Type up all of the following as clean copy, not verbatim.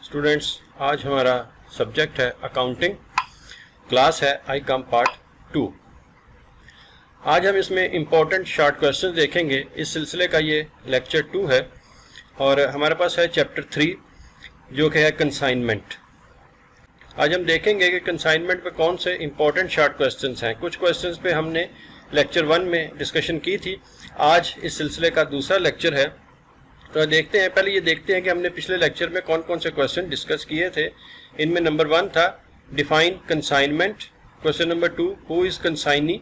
Students, आज हमारा subject है अकाउंटिंग, क्लास है आई कॉम पार्ट 2। आज हम इसमें इम्पोर्टेंट शॉर्ट क्वेश्चन देखेंगे। इस सिलसिले का ये लेक्चर 2 है और हमारे पास है चैप्टर 3 जो कि है कंसाइनमेंट। आज हम देखेंगे कि कंसाइनमेंट पे कौन से इम्पोर्टेंट शॉर्ट क्वेश्चंस हैं। कुछ क्वेश्चंस पे हमने लेक्चर 1 में डिस्कशन की थी, आज इस सिलसिले का दूसरा लेक्चर है। तो देखते हैं, पहले ये देखते हैं कि हमने पिछले लेक्चर में कौन कौन से क्वेश्चन डिस्कस किए थे। इनमें नंबर 1 था define consignment, question number 2 who is consignee,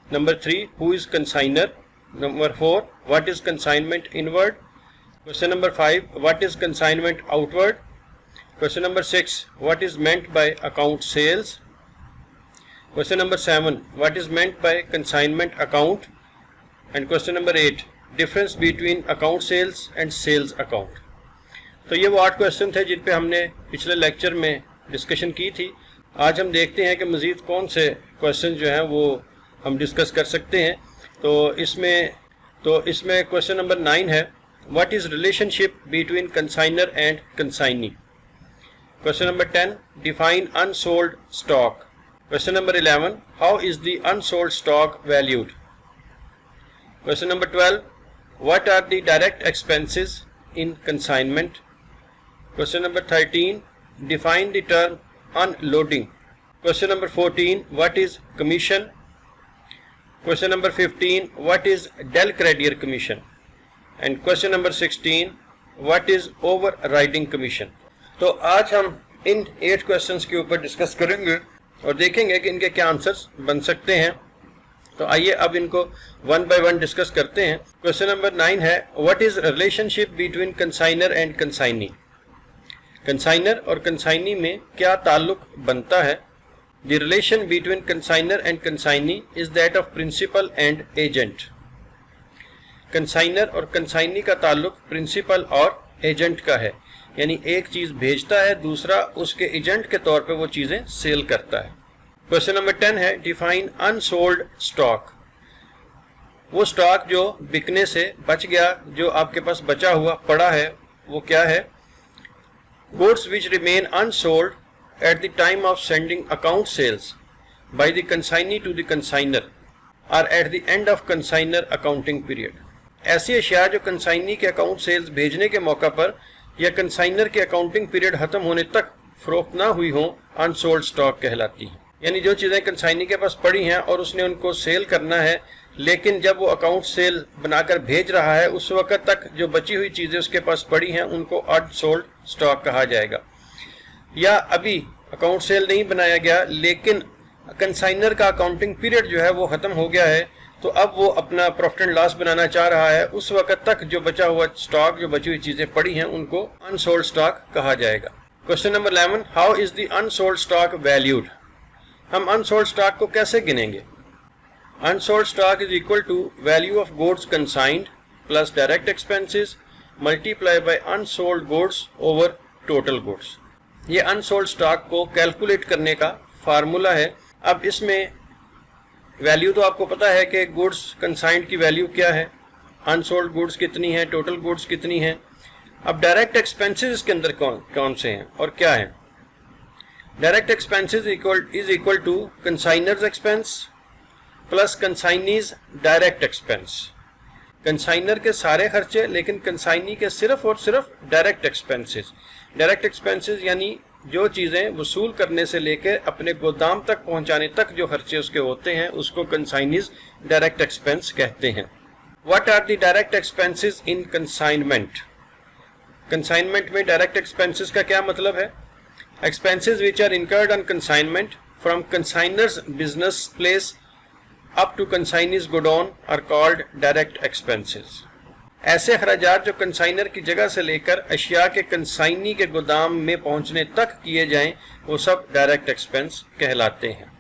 number 3 who is consignor, number 4 what is consignment inward, question number 5 what is consignment outward, question number 6 what is meant by account sales, question number 7 what is meant by consignment account, and question number 8 difference between account sales and sales account. तो ये वो 8 question थे जिन पे हमने पिछले lecture में discussion की थी। आज हम देखते हैं कि मज़ीद कौन से क्वेश्चन जो हैं वो हम डिस्कस कर सकते हैं। तो इसमें क्वेश्चन नंबर 9 है what is relationship between consignor and consignee, question number 10 define unsold stock, question number 11 how is the unsold stock valued, question number 12 what are the direct expenses in consignment, question number 13 define the term unloading, question number 14 what is commission, question number 15 what is del creditor commission, and question number 16 what is overriding commission। तो आज हम इन 8 questions के ऊपर discuss करेंगे और देखेंगे कि इनके क्या आंसर्स बन सकते हैं। तो आइए अब इनको वन बाय वन डिस्कस करते हैं। क्वेश्चन नंबर 9 है what is relationship between consignor and consignee, consignor और कंसाइनी में क्या ताल्लुक बनता है। The relation between consignor and consignee is that of principal and agent. Consignor और कंसाइनी का ताल्लुक प्रिंसिपल और एजेंट का है, यानी एक चीज भेजता है, दूसरा उसके एजेंट के तौर पे वो चीजें सेल करता है। क्वेश्चन नंबर 10 है डिफाइन अनसोल्ड स्टॉक, वो स्टॉक जो बिकने से बच गया, जो आपके पास बचा हुआ पड़ा है, वो क्या है। Goods which remain unsold at the time of sending account sales by the consignee to the consignor are at the end of consignor accounting period. ऐसी अशिया जो कंसाइनी के अकाउंट सेल्स भेजने के मौका पर या कंसाइनर के अकाउंटिंग पीरियड खत्म होने तक फरोख्त ना हुई हों, अनसोल्ड स्टॉक कहलाती हैं। यानी जो चीज़ें कंसाइनी के पास पड़ी हैं और उसने उनको सेल करना है, लेकिन जब वो अकाउंट सेल बनाकर भेज रहा है उस वक्त तक जो बची हुई चीज़ें उसके पास पड़ी हैं उनको अनसोल्ड स्टॉक कहा जाएगा। या अभी अकाउंट सेल नहीं बनाया गया लेकिन कंसाइनर का अकाउंटिंग पीरियड जो है वो ख़त्म हो गया है, तो अब वो अपना प्रॉफिट एंड लॉस बनाना चाह रहा है, उस वक्त तक जो बचा हुआ स्टॉक, जो बची हुई चीज़ें पड़ी हैं, उनको अनसोल्ड स्टॉक कहा जाएगा। Question number 11 how is the unsold stock valued. हम अनसोल्ड स्टॉक को कैसे गिनेंगे। Unsold stock is equal to value of goods consigned plus direct expenses multiply by unsold goods over total goods. ये unsold stock को calculate करने का formula है। अब इसमें वैल्यू तो आपको पता है कि गुड्स कंसाइंड की वैल्यू क्या है, अनसोल्ड गुड्स कितनी है, टोटल गुड्स कितनी है। अब डायरेक्ट एक्सपेंसेस इसके अंदर कौन से हैं और क्या है। Direct expenses is equal to consignor's expense plus consignee's direct expense. Consignor के सारे खर्चे लेकिन कंसाइनी के सिर्फ और सिर्फ डायरेक्ट एक्सपेंसेस। डायरेक्ट एक्सपेंसेस यानी जो चीज़ें वसूल करने से लेकर अपने गोदाम तक पहुंचाने तक जो खर्चे उसके होते हैं उसको कंसाइनीज डायरेक्ट एक्सपेंस कहते हैं। What are the direct expenses in consignment. Consignment में डायरेक्ट एक्सपेंसेस का क्या मतलब है। Expenses which are incurred on consignment from consignor's business place up to consignee's godown are called direct expenses। ऐसे अखराजात जो consignor की जगह से लेकर अशिया के कंसाइनी के गोदाम में पहुंचने तक किए जाएं वो सब डायरेक्ट एक्सपेंस कहलाते हैं।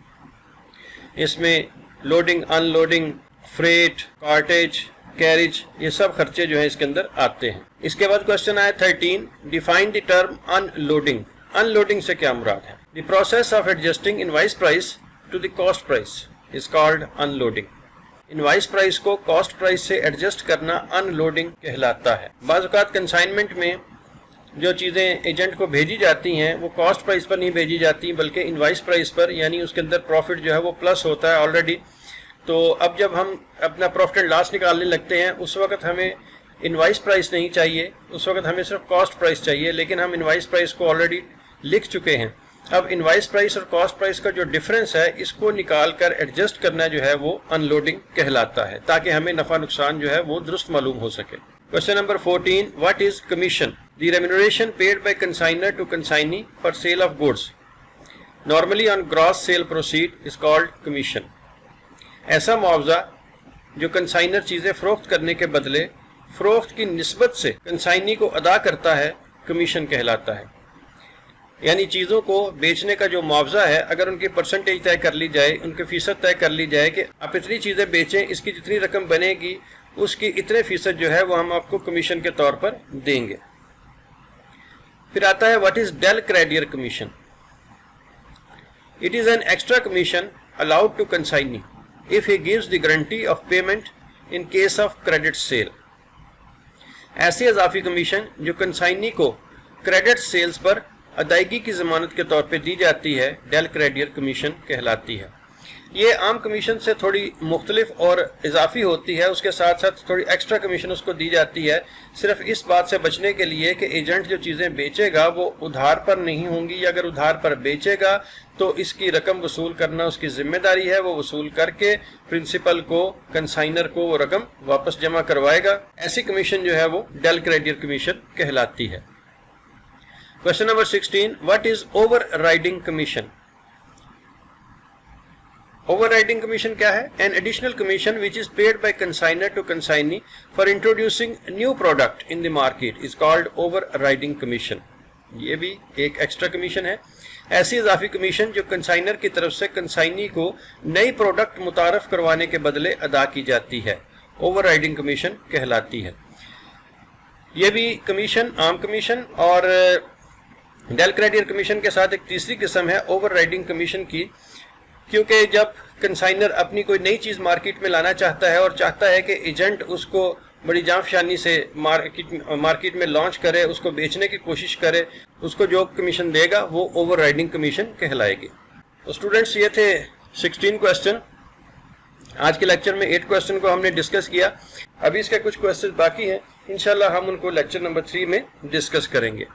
इसमें loading, unloading, freight, cartage, carriage, ये सब खर्चे जो हैं इसके अंदर आते हैं। इसके बाद क्वेश्चन आया 13 define the term unloading. Unloading से क्या मुराद है। The process of adjusting invoice price to the cost price is called unloading. Invoice price को कॉस्ट प्राइस से एडजस्ट करना अनलोडिंग कहलाता है। बाज़ औक़ात कंसाइनमेंट में جو چیزیں ایجنٹ کو بھیجی جاتی ہیں وہ کاسٹ پرائس پر نہیں بھیجی جاتی بلکہ انوائس پرائس پر، یعنی اس کے اندر پروفٹ جو ہے وہ پلس ہوتا ہے آلریڈی. تو اب جب ہم اپنا پروفٹ اینڈ لاس نکالنے لگتے ہیں اس وقت ہمیں انوائس پرائس نہیں چاہیے، اس وقت ہمیں صرف کاسٹ پرائس چاہیے، لیکن ہم انوائس پرائس کو آلریڈی لکھ چکے ہیں. اب انوائس پرائس اور کاسٹ پرائس کا جو ڈفرنس ہے اس کو نکال کر ایڈجسٹ کرنا جو ہے وہ ان لوڈنگ کہلاتا ہے، تاکہ ہمیں نفع نقصان جو ہے وہ درست معلوم ہو سکے. Question number 14. What is commission? The remuneration paid by consignor to consignee for sale of goods, normally on gross sale proceed, is called commission. ایسا معاوضہ جو کنسائنر چیزیں فروخت کرنے کے بدلے فروخت کی نسبت سے کنسائنی کو ادا کرتا ہے کمیشن کہلاتا ہے. یعنی چیزوں کو بیچنے کا جو معاوضہ ہے اگر ان کی پرسنٹیج طے کر لی جائے، ان کے فیصد طے کر لی جائے کہ آپ اتنی چیزیں بیچیں، اس کی جتنی رقم بنے گی اس کی اتنے فیصد جو ہے وہ ہم آپ کو کمیشن کے طور پر دیں گے. پھر آتا ہے what is del credere commission. It is an extra commission allowed to consignee if he gives the guarantee of payment in case of credit sale. ایسی اضافی کمیشن جو کنسائنی کو کریڈٹ سیلز پر ادائیگی کی ضمانت کے طور پہ دی جاتی ہے ڈیل کریڈیئر کمیشن کہلاتی ہے. یہ عام کمیشن سے تھوڑی مختلف اور اضافی ہوتی ہے، اس کے ساتھ ساتھ تھوڑی ایکسٹرا کمیشن اس کو دی جاتی ہے صرف اس بات سے بچنے کے لیے کہ ایجنٹ جو چیزیں بیچے گا وہ ادھار پر نہیں ہوں گی، یا اگر ادھار پر بیچے گا تو اس کی رقم وصول کرنا اس کی ذمہ داری ہے، وہ وصول کر کے پرنسپل کو کنسائنر کو وہ رقم واپس جمع کروائے گا. ایسی کمیشن جو ہے وہ ڈیل کریڈیئر کمیشن کہلاتی ہے. Question number 16. What is overriding commission? Overriding commission کیا ہے؟ An additional commission which is paid by consignor to consignee for introducing new product in the market is called overriding commission. یہ بھی ایک extra commission ہے. ایسی اضافی commission جو کنسائنر کی طرف سے کنسائنی کو نئی پروڈکٹ متعارف کروانے کے بدلے ادا کی جاتی ہے، اووررائڈنگ کمیشن کہلاتی ہے. یہ بھی کمیشن عام کمیشن اور ڈیل کریڈیئر کمیشن کے ساتھ ایک تیسری قسم ہے اوور رائڈنگ کمیشن کی، کیونکہ جب کنسائنر اپنی کوئی نئی چیز مارکیٹ میں لانا چاہتا ہے اور چاہتا ہے کہ ایجنٹ اس کو بڑی جان فشانی سے مارکیٹ میں لانچ کرے، اس کو بیچنے کی کوشش کرے، اس کو جو کمیشن دے گا وہ اوور رائڈنگ کمیشن کہلائے گی. تو اسٹوڈنٹس یہ تھے 16 کوسچن. آج کے لیکچر میں 8 کوسچن کو ہم نے ڈسکس کیا. ابھی اس کے کچھ کوسچن باقی ہیں، انشاءاللہ ہم ان کو لیکچر نمبر 3 میں ڈسکس کریں گے.